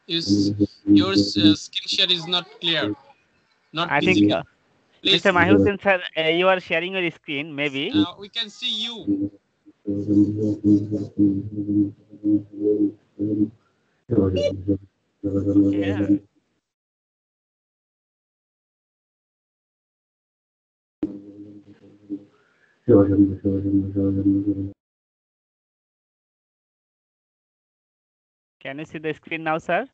is your screen share is not clear, not I think visible. Mr. Please, Mahiuddin sir, you are sharing your screen, maybe. we can see you. Yeah. Can you see the screen now, sir?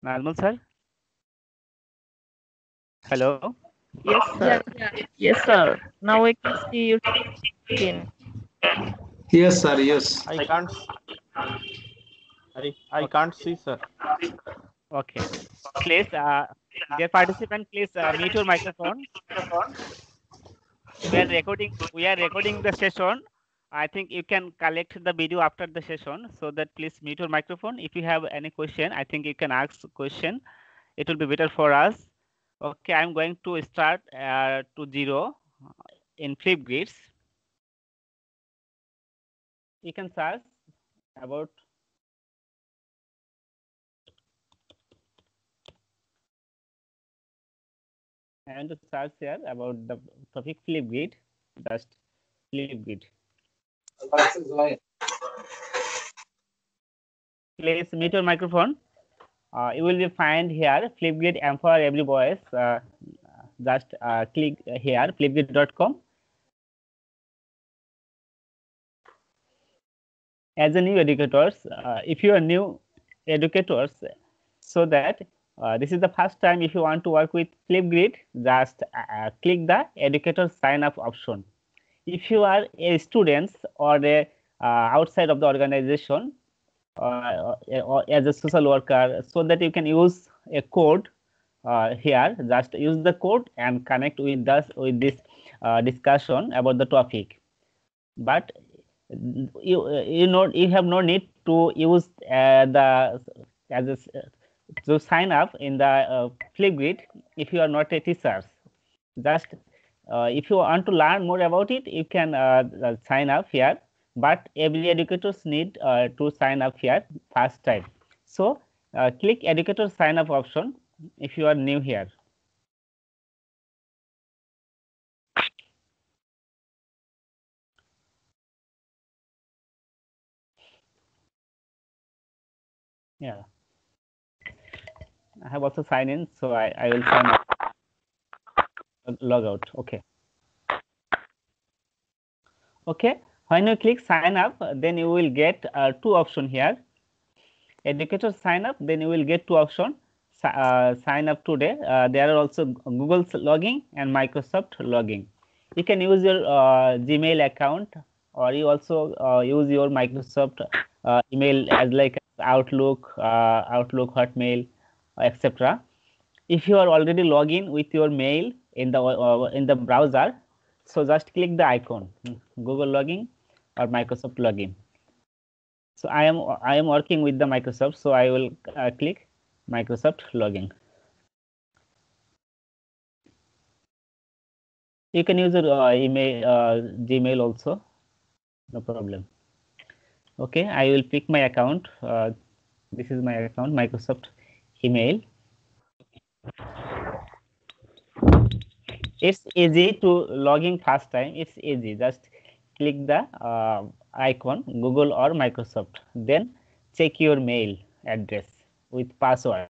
Normal, sir? Hello? Yes, Yeah, sir. Yes, sir. Now I can see your skin. Yes, sir. Yes. I can't. I Okay. can't see, sir. Okay. Please, dear participant, please mute your microphone. We are recording the session. I think you can collect the video after the session, so that please mute your microphone. If you have any question, I think you can ask question. It will be better for us. Okay, I'm going to start to 0 in Flipgrids. You can search about I want to search here about the topic Flipgrid. Just Flipgrid. Please mute your microphone. You will be find here Flipgrid Empower Every Voice. Just click here flipgrid.com. As a new educators, if you are new educators, so that this is the first time if you want to work with Flipgrid, just click the educator sign up option. If you are a student or a outside of the organization or as a social worker, so that you can use a code here, just use the code and connect with us with this discussion about the topic. But you have no need to use the as a, to sign up in the Flipgrid if you are not a teacher. Just if you want to learn more about it, you can sign up here. But every educators need to sign up here first time. So click educator sign up option if you are new here. Yeah, I have also signed in, so I will sign up. Log out. Okay. Okay. When you click sign up, then you will get two options here. Educator sign up, then you will get two options. Sign up today. There are also Google's login and Microsoft login. You can use your Gmail account, or you also use your Microsoft email as like Outlook, Outlook, Hotmail, etc. If you are already logged in with your mail in the browser, so just click the icon Google login or Microsoft login. So I am working with the Microsoft, so I will click Microsoft login. You can use your email, Gmail also, no problem. Okay, I will pick my account. This is my account, Microsoft email. It's easy to log in first time. It's easy. Just click the icon Google or Microsoft. Then check your mail address with password.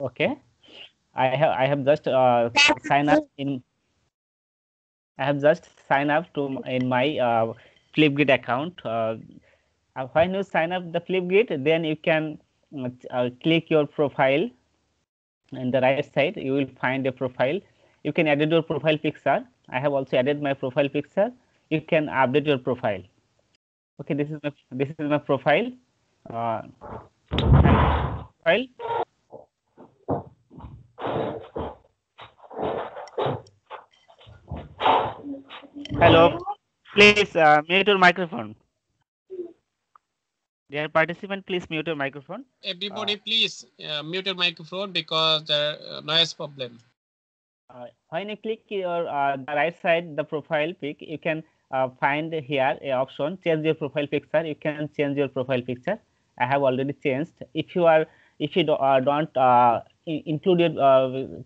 Okay. I have just sign up in. I have just signed up to in my Flipgrid account. When you sign up the Flipgrid, then you can click your profile. In the right side, you will find a profile. You can edit your profile picture. I have also added my profile picture. You can update your profile. Okay, this is my profile. Profile. Hello. Please mute your microphone. Dear participant, please mute your microphone. Everybody, please mute your microphone because there noise problem. When you click your the right side, the profile pic, you can find here a option change your profile picture. You can change your profile picture. I have already changed. If you don't include your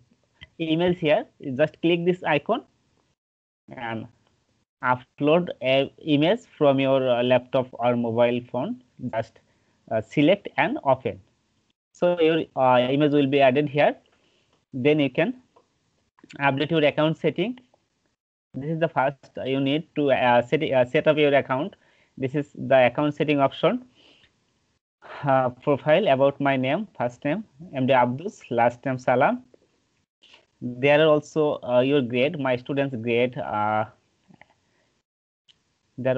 emails here, you just click this icon and upload a image from your laptop or mobile phone. Just select and open. So your image will be added here. Then you can update your account setting. This is the first you need to set up your account. This is the account setting option. Profile, about my name, first name MD Abdus, last name Salam. There are also your grade, my students grade. There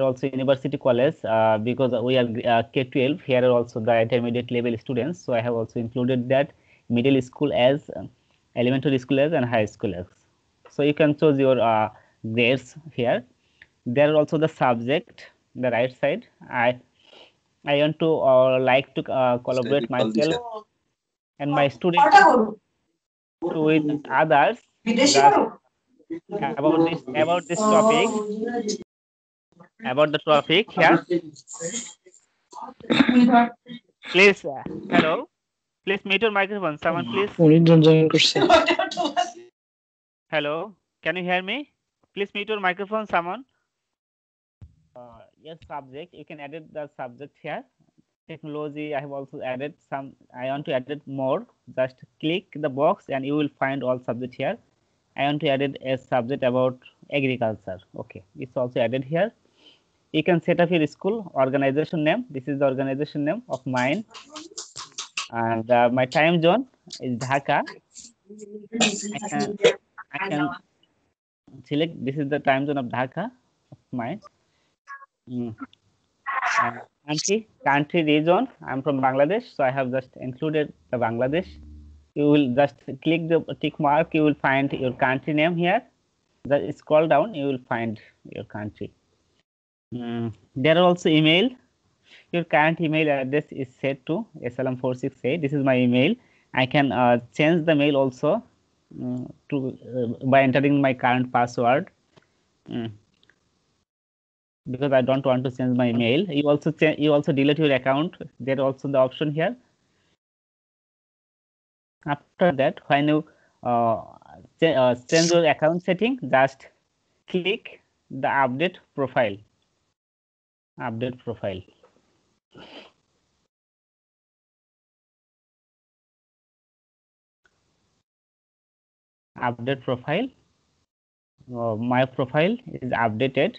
are also university college because we are K12. Here are also the intermediate level students. So I have also included that middle school as elementary school as and high school as. So you can choose your grades here. There are also the subject, the right side. I want to like to collaborate myself and my students with others just about this topic, about the topic here. Please, hello. Please mute your microphone. Someone, please. Hello. Can you hear me? Please mute your microphone. Someone. Yes, subject. You can edit the subject here. Technology. I have also added some. I want to edit more. Just click the box and you will find all subject here. I want to edit a subject about agriculture. Okay, it's also added here. You can set up your school organization name. This is the organization name of mine. And my time zone is Dhaka. I can select, this is the time zone of Dhaka of mine. Country region, I'm from Bangladesh, so I have just included the Bangladesh. You will just click the tick mark, you will find your country name here. Just scroll down, you will find your country. There are also email. Your current email address is set to salam468. This is my email. I can change the mail also by entering my current password. Because I don't want to change my mail. You also delete your account. There also the option here. After that, when you change your account setting, just click the update profile. Update profile. Update profile. My profile is updated.